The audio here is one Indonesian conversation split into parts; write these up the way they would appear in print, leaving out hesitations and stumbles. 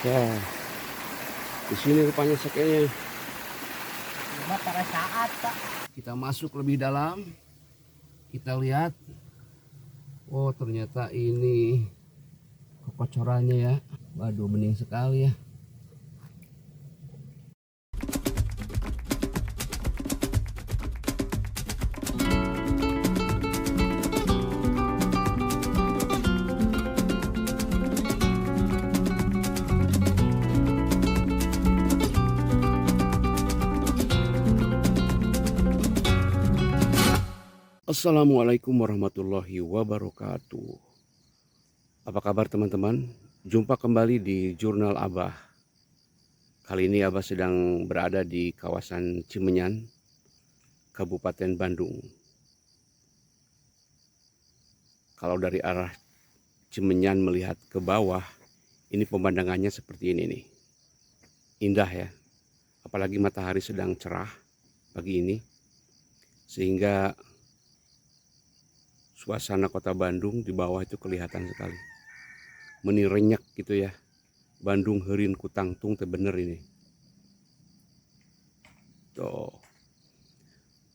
Ya, di sini rupanya sekenya. Cuma pada saat Pak. Kita masuk lebih dalam, kita lihat. Oh, ternyata ini kekocorannya ya. Waduh, bening sekali ya. Assalamualaikum warahmatullahi wabarakatuh. Apa kabar teman-teman? Jumpa kembali di Jurnal Abah. Kali ini Abah sedang berada di kawasan Cimenyan, Kabupaten Bandung. Kalau dari arah Cimenyan melihat ke bawah, ini pemandangannya seperti ini nih. Indah ya, apalagi matahari sedang cerah pagi ini. Sehingga suasana kota Bandung di bawah itu kelihatan sekali. Meni renyak gitu ya. Bandung heureun ku tangtung teh bener ini. Tuh.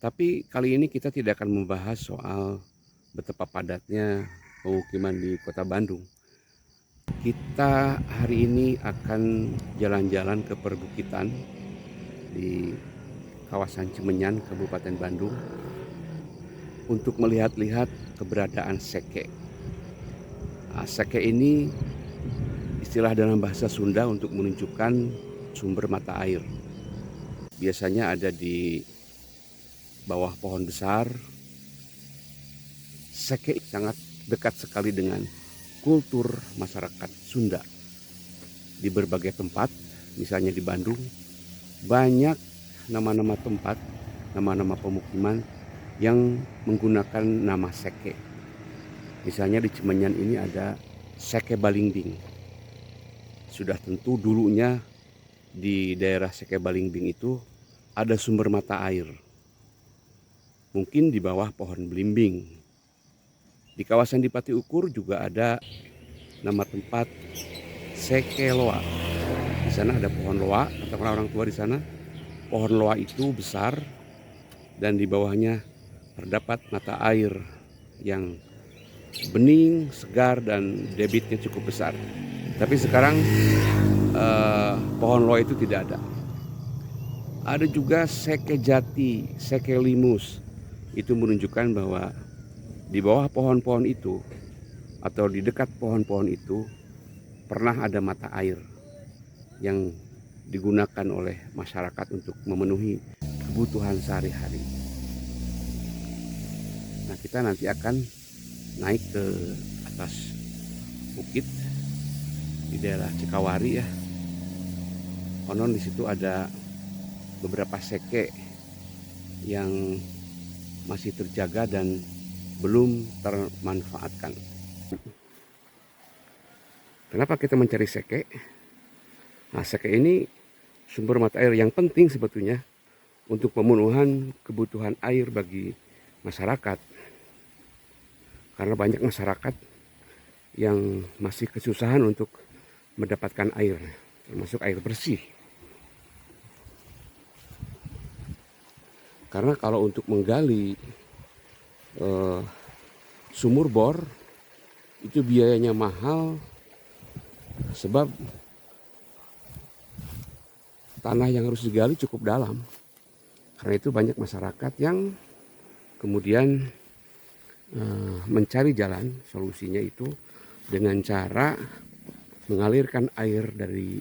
Tapi kali ini kita tidak akan membahas soal betapa padatnya pemukiman di kota Bandung. Kita hari ini akan jalan-jalan ke perbukitan di kawasan Cimenyan, Kabupaten Bandung, untuk melihat-lihat keberadaan seke. Nah, seke ini istilah dalam bahasa Sunda untuk menunjukkan sumber mata air. Biasanya ada di bawah pohon besar. Seke sangat dekat sekali dengan kultur masyarakat Sunda. Di berbagai tempat, misalnya di Bandung, banyak nama-nama tempat, nama-nama pemukiman yang menggunakan nama seke. Misalnya di Cimenyan ini ada Seke Balingbing. Sudah tentu dulunya di daerah Seke Balingbing itu ada sumber mata air. Mungkin di bawah pohon belimbing. Di kawasan Dipati Ukur juga ada nama tempat Seke Loa. Di sana ada pohon loa, kata orang tua di sana. Pohon loa itu besar dan di bawahnya terdapat mata air yang bening, segar dan debitnya cukup besar. Tapi sekarang pohon loa itu tidak ada. Ada juga Seke Jati, Seke Limus. Itu menunjukkan bahwa di bawah pohon-pohon itu atau di dekat pohon-pohon itu pernah ada mata air yang digunakan oleh masyarakat untuk memenuhi kebutuhan sehari-hari. Nah, kita nanti akan naik ke atas bukit di daerah Cikawari ya. Konon di situ ada beberapa seke yang masih terjaga dan belum termanfaatkan. Kenapa kita mencari seke? Nah, seke ini sumber mata air yang penting sebetulnya untuk pemenuhan kebutuhan air bagi masyarakat. Karena banyak masyarakat yang masih kesusahan untuk mendapatkan air, termasuk air bersih. Karena kalau untuk menggali sumur bor itu biayanya mahal, sebab tanah yang harus digali cukup dalam. Karena itu banyak masyarakat yang kemudian mencari jalan solusinya itu dengan cara mengalirkan air dari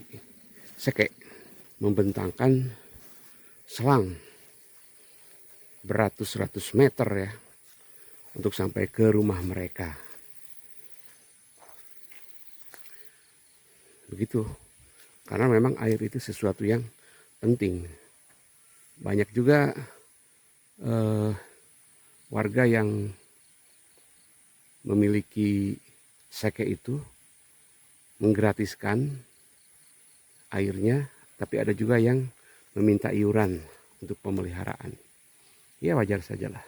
seke, membentangkan selang beratus-ratus meter ya untuk sampai ke rumah mereka. Begitu. Karena memang air itu sesuatu yang penting. Banyak juga warga yang memiliki seke itu menggratiskan airnya, tapi ada juga yang meminta iuran untuk pemeliharaan. Ya wajar sajalah.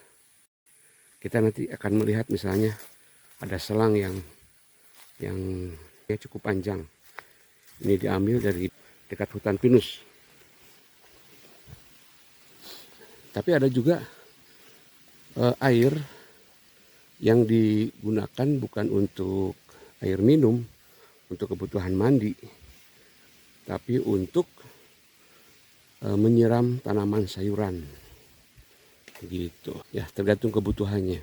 Kita nanti akan melihat misalnya ada selang yang ya cukup panjang. Ini diambil dari dekat hutan pinus. Tapi ada juga air yang digunakan bukan untuk air minum, untuk kebutuhan mandi, tapi untuk menyiram tanaman sayuran. Gitu. Ya, tergantung kebutuhannya.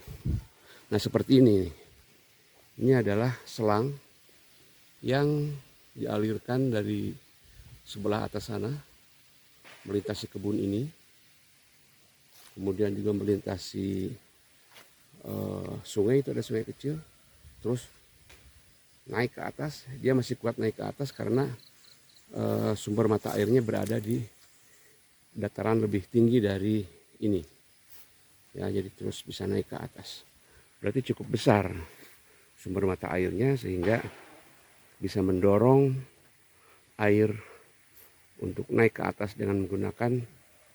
Nah, seperti ini. Ini adalah selang yang dialirkan dari sebelah atas sana, melintasi kebun ini, kemudian juga melintasi sungai, itu ada sungai kecil, terus naik ke atas. Dia masih kuat naik ke atas karena sumber mata airnya berada di dataran lebih tinggi dari ini, ya, jadi terus bisa naik ke atas. Berarti cukup besar sumber mata airnya sehingga bisa mendorong air untuk naik ke atas dengan menggunakan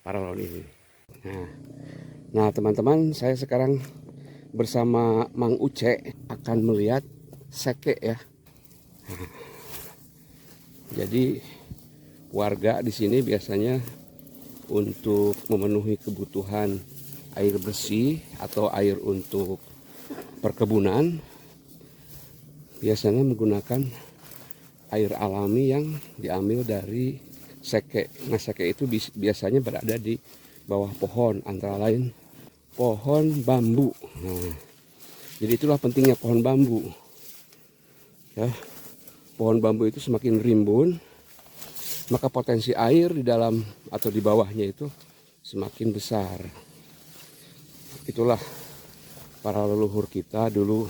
paralon ini. Nah teman-teman, saya sekarang bersama Mang Uce akan melihat seke ya. Jadi warga di sini biasanya untuk memenuhi kebutuhan air bersih atau air untuk perkebunan biasanya menggunakan air alami yang diambil dari seke. Nah, seke itu biasanya berada di bawah pohon, antara lain pohon bambu. Nah, jadi itulah pentingnya pohon bambu. Ya, pohon bambu itu semakin rimbun, maka potensi air di dalam atau di bawahnya itu semakin besar. Itulah para leluhur kita dulu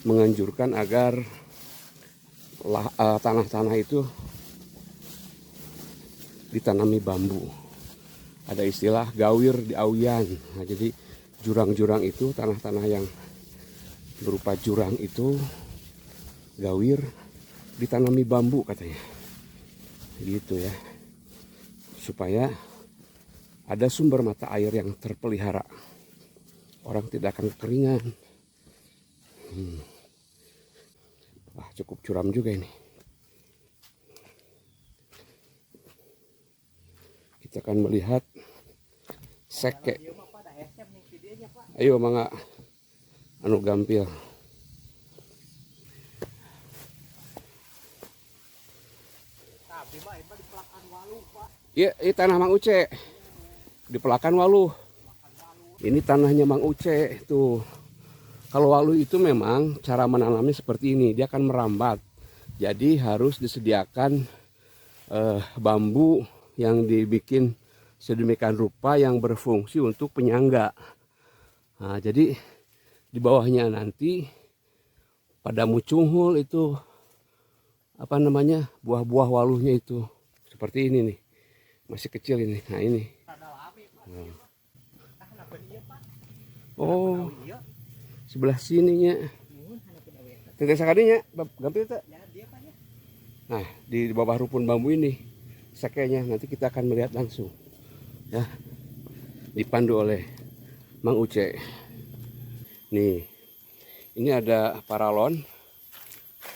menganjurkan agar tanah-tanah itu ditanami bambu. Ada istilah gawir di awian. Nah, jadi jurang-jurang itu, tanah-tanah yang berupa jurang itu gawir ditanami bambu katanya. Gitu ya. Supaya ada sumber mata air yang terpelihara. Orang tidak akan kekeringan. Wah, cukup curam juga ini. Kita akan melihat seke. Ayo mangga anu gampil. Iya, ini tanah Mang Uce. Di Pelakan Waluh. Ini tanahnya Mang Uce tuh. Kalau waluh itu memang cara menanamnya seperti ini, dia akan merambat. Jadi harus disediakan bambu yang dibikin sedemikian rupa yang berfungsi untuk penyangga. Nah, jadi di bawahnya nanti pada mucunghul itu apa namanya, buah-buah waluhnya itu seperti ini nih, masih kecil ini. Nah ini. Oh, sebelah sininya. Tidak sakadinya, gampil tak? Nah, di bawah rumpun bambu ini sekenya nanti kita akan melihat langsung. Ya, dipandu oleh Mang Uce. Nih, ini ada paralon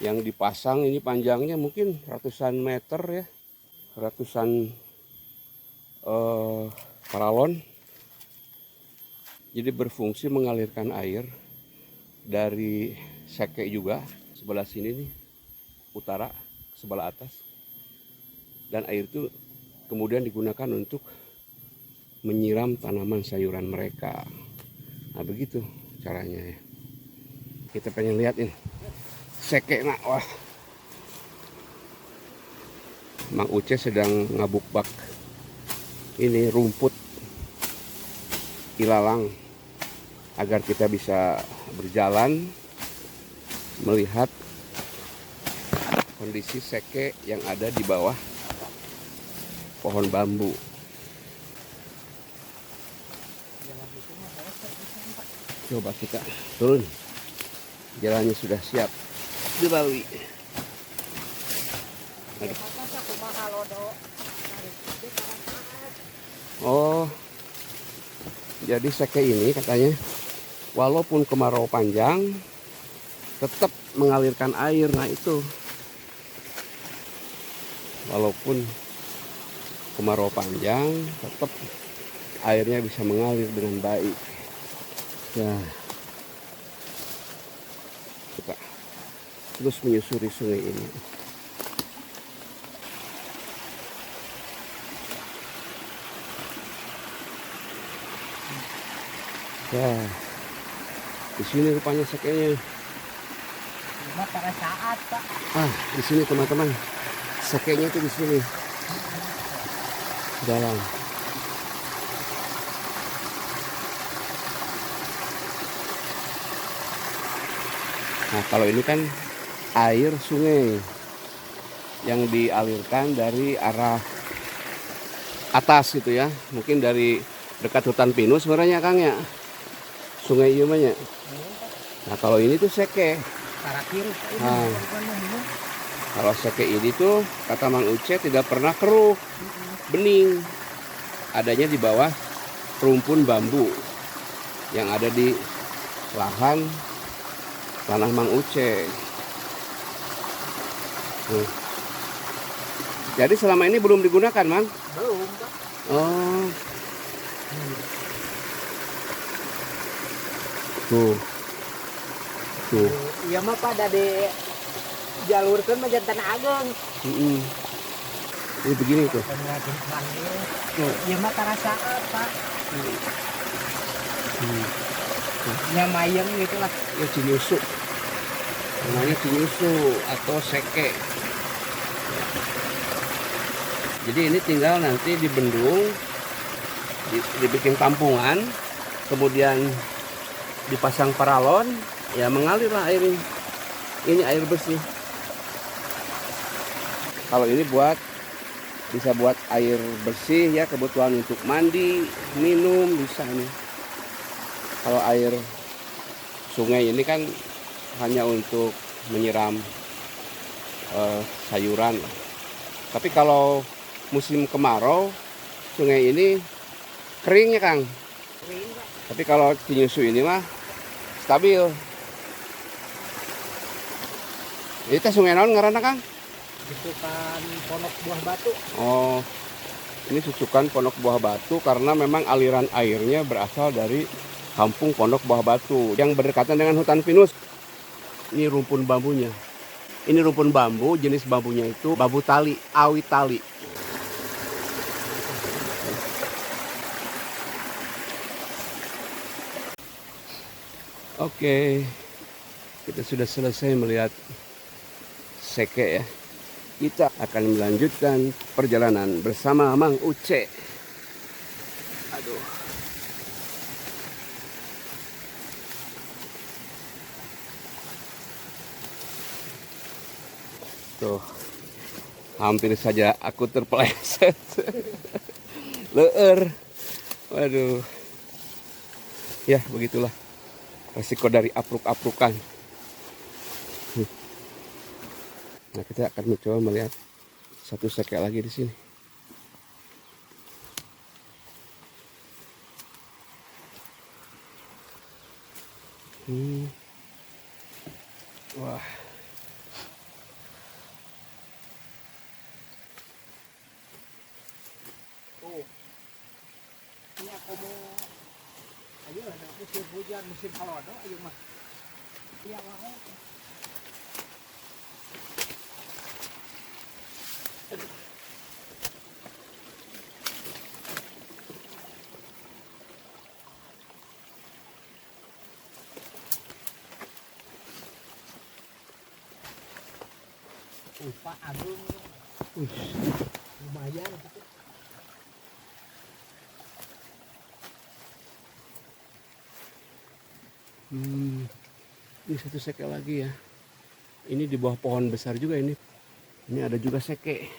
yang dipasang. Ini panjangnya mungkin ratusan meter ya, ratusan paralon. Jadi berfungsi mengalirkan air dari seke juga sebelah sini nih, utara sebelah atas, dan air itu kemudian digunakan untuk menyiram tanaman sayuran mereka. Nah begitu caranya ya. Kita pengen lihat ini seke nak. Wah, Mang Uce sedang ngabukbak ini rumput ilalang agar kita bisa berjalan melihat kondisi seke yang ada di bawah pohon bambu. Coba kita turun. Jalannya sudah siap dilalui. Oh, jadi seke ini katanya walaupun kemarau panjang tetap mengalirkan air. Nah itu walaupun kemarau panjang tetap airnya bisa mengalir dengan baik. Ya, kita terus menyusuri sungai ini. Ya, di sini rupanya sekenya. Cuma pada saat Pak. Di sini teman-teman, sekenya itu di sini dalam. Nah, kalau ini kan air sungai yang dialirkan dari arah atas gitu ya, mungkin dari dekat hutan pinus sebenarnya Kang ya, sungai iya mah nya. Nah, kalau ini tuh seke. Para kiri ini Nah, bukan minum. kalau seke ini tuh kata Mang Uce tidak pernah keruh, bening. Adanya di bawah rumpun bambu yang ada di lahan tanah Mang Uce. Jadi selama ini belum digunakan, Mang? Belum Pak. Oh. Tuh. Tuh. Iya mah Pak dari jalurkan mah jantan Ageng. Ini begini tuh. Iya mah pada saat Pak. Nyamayang gitu lah. Ya Cinyusu. Namanya Cinyusu atau seke. Jadi ini tinggal nanti dibendung, dibikin tampungan, kemudian dipasang paralon, ya mengalir lah air ini. Ini air bersih. Kalau ini bisa buat air bersih ya, kebutuhan untuk mandi, minum bisa nih. Kalau air sungai ini kan hanya untuk menyiram sayuran. Tapi kalau musim kemarau, sungai ini kering ya Kang. Kering Pak. Tapi kalau Cinyusu ini mah stabil. Ini teh sungai naon ngaranna Kang? Itu kan Ponok Buah Batu. Oh, ini susukan Pondok Buah Batu karena memang aliran airnya berasal dari kampung Pondok Buah Batu yang berdekatan dengan hutan pinus. Ini rumpun bambunya. Ini rumpun bambu, jenis bambunya itu bambu tali, awit tali. Oke, kita sudah selesai melihat seke ya. Kita akan melanjutkan perjalanan bersama Mang Uce. Aduh. Tuh, hampir saja aku terpeleset. Leur. Waduh. Ya, begitulah resiko dari apruk-aprukan. Nah, kita akan mencoba melihat satu seke lagi di sini. Wah. Oh. Ini aku mau ayo ada musim hujan, musim halodo ayo mah. Iya mau. Pak Agung. Lumayan gitu. Ini satu seke lagi ya. Ini di bawah pohon besar juga ini. Ini ada juga seke.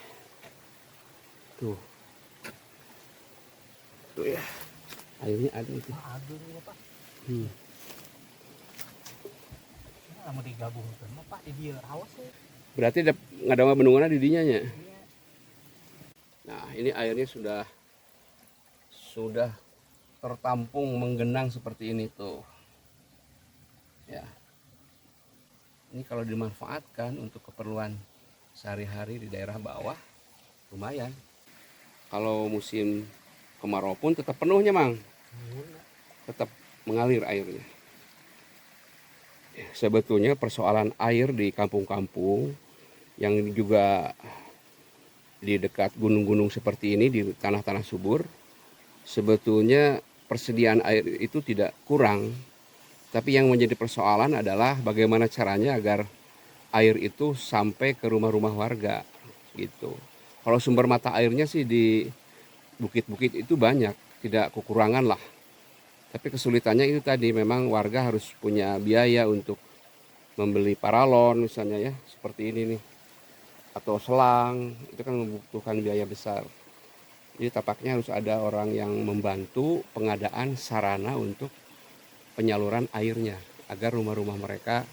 Tuh. Tuh ya. Airnya ada itu. Pak Agung ya Pak. Mau digabungkan mah Pak di dia awas ya. Berarti nggak ada bendungannya di dinya nya. Iya. Nah, ini airnya sudah tertampung menggenang seperti ini tuh. Ya. Ini kalau dimanfaatkan untuk keperluan sehari-hari di daerah bawah, lumayan. Kalau musim kemarau pun tetap penuhnya, Mang. Tetap mengalir airnya. Sebetulnya persoalan air di kampung-kampung yang juga di dekat gunung-gunung seperti ini, di tanah-tanah subur, sebetulnya persediaan air itu tidak kurang. Tapi yang menjadi persoalan adalah bagaimana caranya agar air itu sampai ke rumah-rumah warga gitu. Kalau sumber mata airnya sih di bukit-bukit itu banyak, tidak kekurangan lah. Tapi kesulitannya itu tadi, memang warga harus punya biaya untuk membeli paralon misalnya ya, seperti ini nih. Atau selang, itu kan membutuhkan biaya besar. Jadi tampaknya harus ada orang yang membantu pengadaan sarana untuk penyaluran airnya, agar rumah-rumah mereka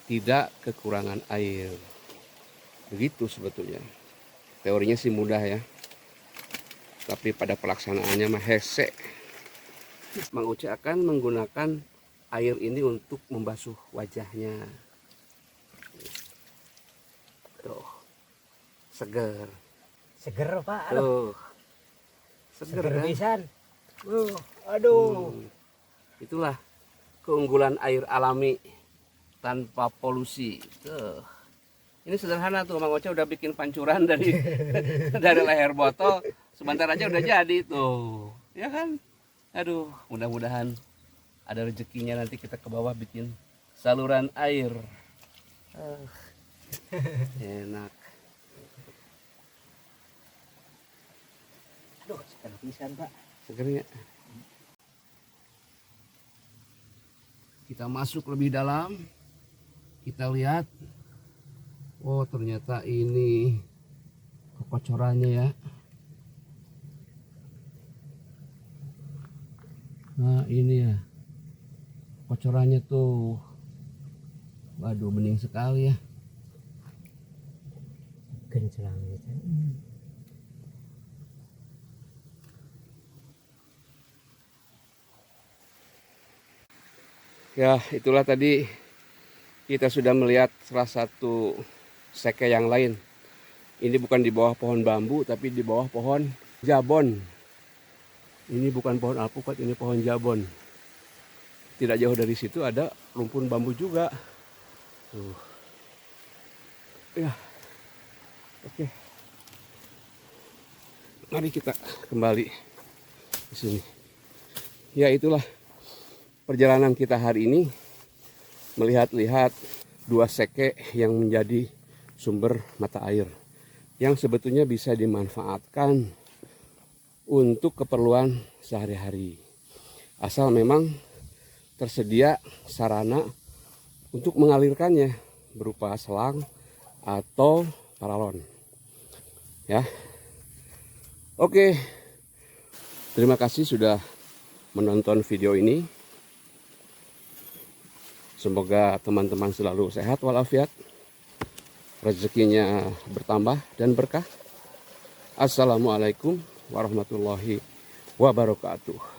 tidak kekurangan air. Begitu sebetulnya. Teorinya sih mudah ya. Tapi pada pelaksanaannya mah hese. Mang Uce akan menggunakan air ini untuk membasuh wajahnya. Tuh, seger. Seger Pak. Tuh, seger kan? Pisan. Aduh. Itulah keunggulan air alami tanpa polusi. Tuh. Ini sederhana tuh, Mang Oce udah bikin pancuran dari dari leher botol. Sebentar aja udah jadi tuh. Ya kan? Aduh, mudah-mudahan ada rezekinya nanti kita ke bawah bikin saluran air. Enak. Aduh, seger pisan Pak. Segernya. Kita masuk lebih dalam. Kita lihat. Oh, ternyata ini kekocorannya ya. Nah, ini ya. Kocorannya tuh. Waduh, bening sekali ya. Gencelang gitu. Ya, itulah tadi kita sudah melihat salah satu seke yang lain. Ini bukan di bawah pohon bambu, tapi di bawah pohon jabon. Ini bukan pohon alpukat, ini pohon jabon. Tidak jauh dari situ ada rumpun bambu juga. Tuh. Ya, oke. Mari kita kembali ke sini. Ya, itulah perjalanan kita hari ini, melihat-lihat dua seke yang menjadi sumber mata air yang sebetulnya bisa dimanfaatkan untuk keperluan sehari-hari, asal memang tersedia sarana untuk mengalirkannya berupa selang atau paralon ya. Oke, terima kasih sudah menonton video ini. Semoga teman-teman selalu sehat walafiat, rezekinya bertambah dan berkah. Assalamualaikum warahmatullahi wabarakatuh.